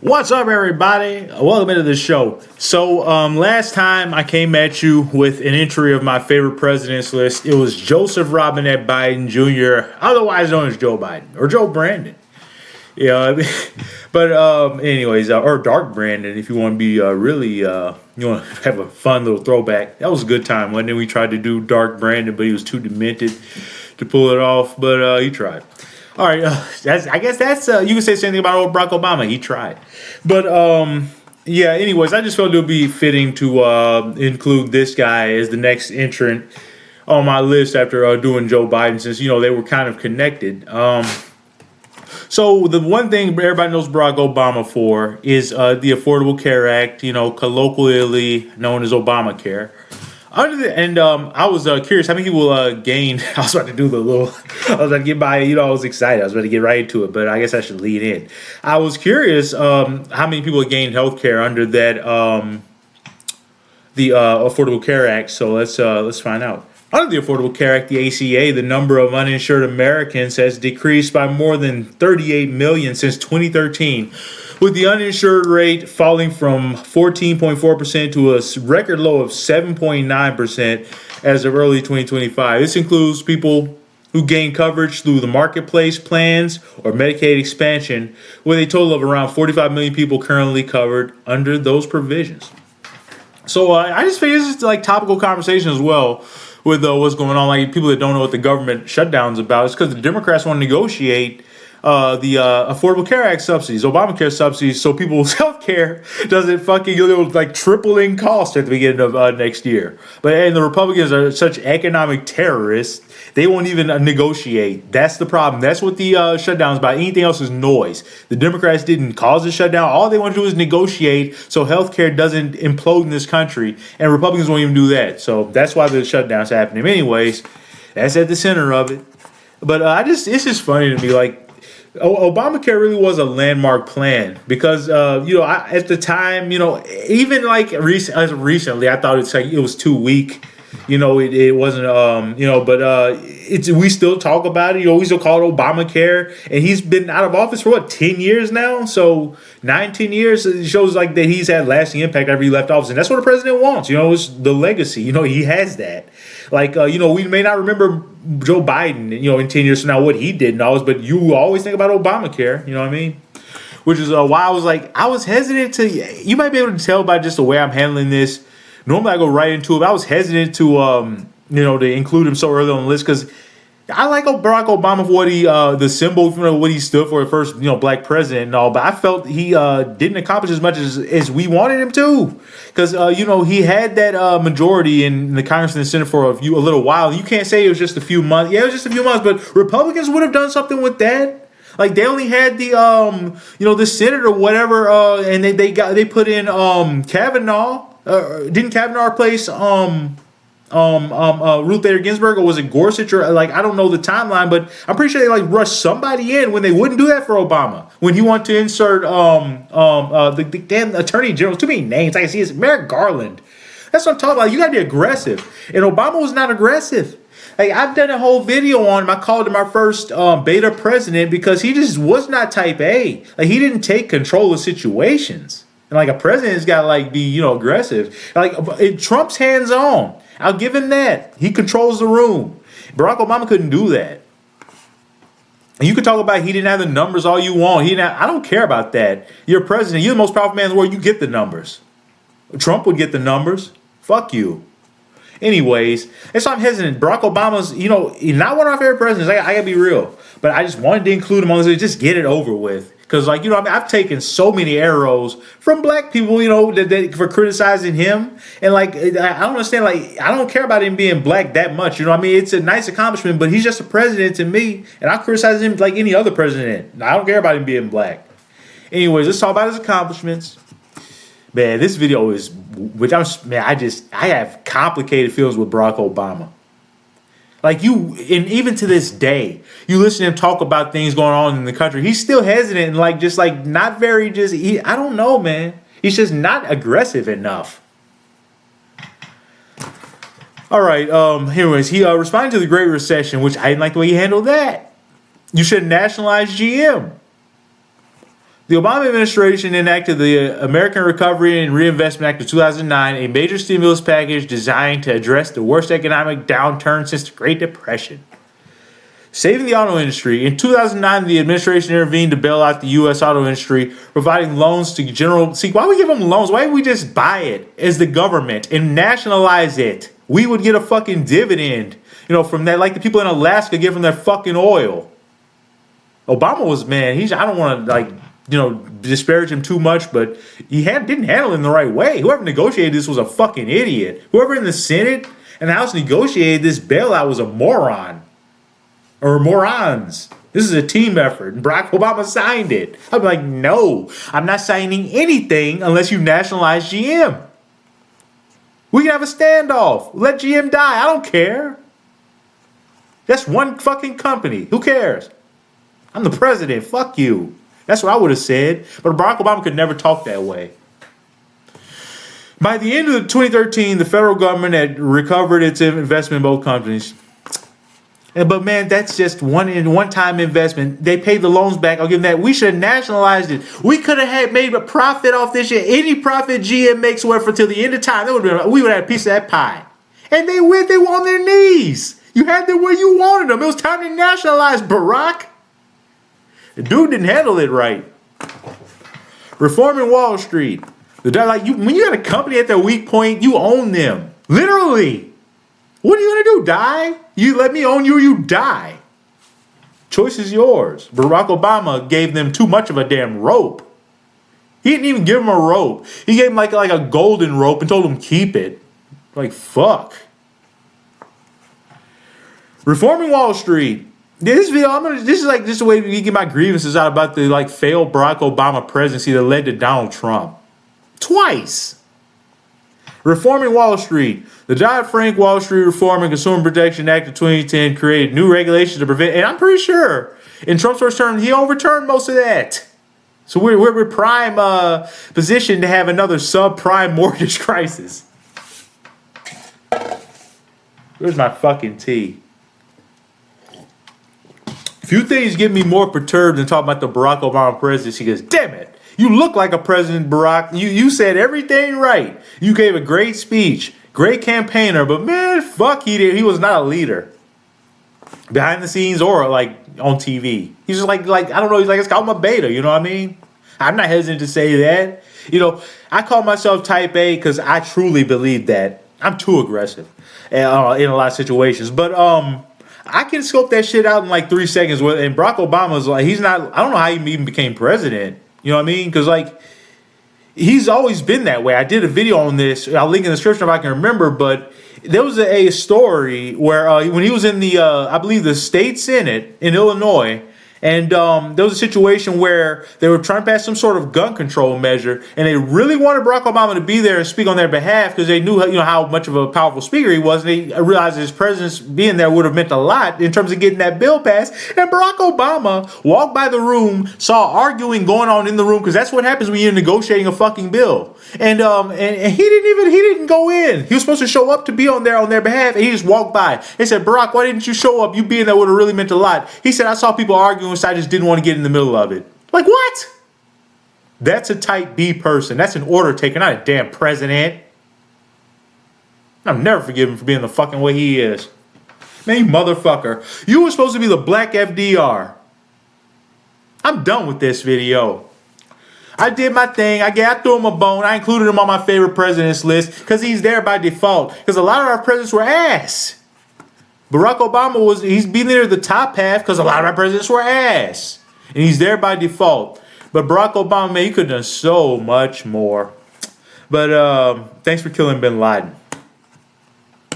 What's up, everybody? Welcome into the show. So, last time I came at you with an entry of my favorite presidents list. It was Joseph Robinette Biden Jr., otherwise known as Joe Biden or Joe Brandon. Yeah, but anyways, or Dark Brandon, if you want to be really, you want to have a fun little throwback. That was a good time. When we tried to do Dark Brandon, but he was too demented to pull it off. But he tried. All right, I guess that's you can say the same thing about old Barack Obama. He tried, but yeah. Anyways, I just felt it would be fitting to include this guy as the next entrant on my list after doing Joe Biden, since they were kind of connected. So the one thing everybody knows Barack Obama for is the Affordable Care Act, colloquially known as Obamacare. I was curious how many people gained. I was about to do I was about to get by. I was excited. I was about to get right into it, but I guess I should lead in. I was curious how many people gained health care under that the Affordable Care Act. So let's find out. Under the Affordable Care Act, the ACA, the number of uninsured Americans has decreased by more than 38 million since 2013, with the uninsured rate falling from 14.4% to a record low of 7.9% as of early 2025. This includes people who gain coverage through the marketplace plans or Medicaid expansion, with a total of around 45 million people currently covered under those provisions. So I just figured this is like topical conversation as well with what's going on. Like people that don't know what the government shutdown's about, it's because the Democrats want to negotiate the Affordable Care Act subsidies, Obamacare subsidies, so people's health care doesn't fucking like triple in cost at the beginning of next year. And the Republicans are such economic terrorists, they won't even negotiate. That's the problem. That's what the shutdown is about. Anything else is noise. The Democrats didn't cause the shutdown. All they want to do is negotiate so health care doesn't implode in this country, and Republicans won't even do that. So that's why the shutdown's happening. Anyways, that's at the center of it. But it's just funny to me, like, Obamacare really was a landmark plan because, at the time, even like recently, I thought it was too weak. It wasn't, we still talk about it. We still call it Obamacare, and he's been out of office for 10 years now. So 10 years, it shows like that he's had lasting impact after he left office, and that's what the president wants. It's the legacy. He has that. Like, we may not remember Joe Biden, in 10 years from now, what he did and all this, but you always think about Obamacare, you know what I mean? Which is why I was hesitant you might be able to tell by just the way I'm handling this. Normally I go right into it, but I was hesitant to, to include him so early on the list because I like Barack Obama for what he, the symbol, what he stood for, the first, black president and all, but I felt he didn't accomplish as much as we wanted him to. Because, he had that majority in the Congress and the Senate for a little while. You can't say it was just a few months. Yeah, it was just a few months, but Republicans would have done something with that. Like, they only had the, the Senate or whatever, and they put in Kavanaugh. Didn't Kavanaugh replace Ruth Bader Ginsburg, or was it Gorsuch, or I don't know the timeline, but I'm pretty sure they rushed somebody in when they wouldn't do that for Obama when he wanted to insert the damn attorney general. Too many names I can see. It's Merrick Garland. That's what I'm talking about. You gotta be aggressive, and Obama was not aggressive. Like, I've done a whole video on him. I called him our first beta president because he just was not type A. Like, he didn't take control of situations. And a president's got to be aggressive. Trump's hands on. I'll give him that. He controls the room. Barack Obama couldn't do that. And you can talk about he didn't have the numbers all you want. I don't care about that. You're president. You're the most powerful man in the world. You get the numbers. Trump would get the numbers. Fuck you. Anyways, that's why I'm hesitant. Barack Obama's, he's not one of our favorite presidents. I got to be real. But I just wanted to include him on this list. Just get it over with. Because, I've taken so many arrows from black people, that for criticizing him. And, I don't understand, I don't care about him being black that much. It's a nice accomplishment, but he's just a president to me. And I criticize him like any other president. I don't care about him being black. Anyways, let's talk about his accomplishments. Man, this video is, I have complicated feelings with Barack Obama. And even to this day, you listen to him talk about things going on in the country. He's still hesitant and not very I don't know, man. He's just not aggressive enough. All right. Anyways, he responded to the Great Recession, which I didn't like the way he handled that. You should nationalize GM. The Obama administration enacted the American Recovery and Reinvestment Act of 2009, a major stimulus package designed to address the worst economic downturn since the Great Depression. Saving the auto industry. In 2009, the administration intervened to bail out the U.S. auto industry, providing loans to general... See, why we give them loans? Why don't we just buy it as the government and nationalize it? We would get a fucking dividend, from that, like the people in Alaska get from their fucking oil. Obama was, man, I don't want to, disparage him too much, but he didn't handle it in the right way. Whoever negotiated this was a fucking idiot. Whoever in the Senate and the House negotiated this bailout was a moron. Or morons. This is a team effort, and Barack Obama signed it. I'm like, no, I'm not signing anything unless you nationalize GM. We can have a standoff. Let GM die. I don't care. That's one fucking company. Who cares? I'm the president. Fuck you. That's what I would have said. But Barack Obama could never talk that way. By the end of 2013, the federal government had recovered its investment in both companies. But man, that's just one-time investment. They paid the loans back. I'll give them that. We should have nationalized it. We could have made a profit off this shit. Any profit GM makes whatever till the end of time, we would have had a piece of that pie. And they went. They were on their knees. You had them where you wanted them. It was time to nationalize, Barack. The dude didn't handle it right. Reforming Wall Street. When you got a company at their weak point, you own them. Literally. What are you going to do, die? You let me own you or you die. Choice is yours. Barack Obama gave them too much of a damn rope. He didn't even give them a rope. He gave them like a golden rope and told them keep it. Like, fuck. Reforming Wall Street. This video, this is just a way to get my grievances out about the failed Barack Obama presidency that led to Donald Trump. Twice. Reforming Wall Street. The Dodd-Frank Wall Street Reform and Consumer Protection Act of 2010 created new regulations to prevent, and I'm pretty sure in Trump's first term, he overturned most of that. So we're prime position to have another subprime mortgage crisis. Where's my fucking tea? Few things get me more perturbed than talking about the Barack Obama presidency. He goes, damn it. You look like a President Barack. You said everything right. You gave a great speech, great campaigner, but man, fuck, he was not a leader. Behind the scenes or on TV. He's just I don't know, he's it's called my beta, you know what I mean? I'm not hesitant to say that. I call myself type A because I truly believe that. I'm too aggressive in a lot of situations. But I can scope that shit out in 3 seconds. And Barack Obama's he's not, I don't know how he even became president. You know what I mean? Because, he's always been that way. I did a video on this. I'll link in the description if I can remember. But there was a story where when he was in the, I believe, the state senate in Illinois, and there was a situation where they were trying to pass some sort of gun control measure, and they really wanted Barack Obama to be there and speak on their behalf because they knew how much of a powerful speaker he was. And they realized his presence being there would have meant a lot in terms of getting that bill passed. And Barack Obama walked by the room, saw arguing going on in the room, because that's what happens when you're negotiating a fucking bill. And he didn't go in. He was supposed to show up to be on their behalf, and he just walked by. They said, Barack, why didn't you show up? You being there would have really meant a lot. He said, I saw people arguing, so I just didn't want to get in the middle of it. What? That's a type B person. That's an order taker, not a damn president. I'll never forgive him for being the fucking way he is. Man, you motherfucker. You were supposed to be the black FDR. I'm done with this video. I did my thing. I threw him a bone. I included him on my favorite presidents list because he's there by default. Because a lot of our presidents were ass. Barack Obama he's been near the top half because a lot of our presidents were ass. And he's there by default. But Barack Obama, man, he could have done so much more. But thanks for killing bin Laden.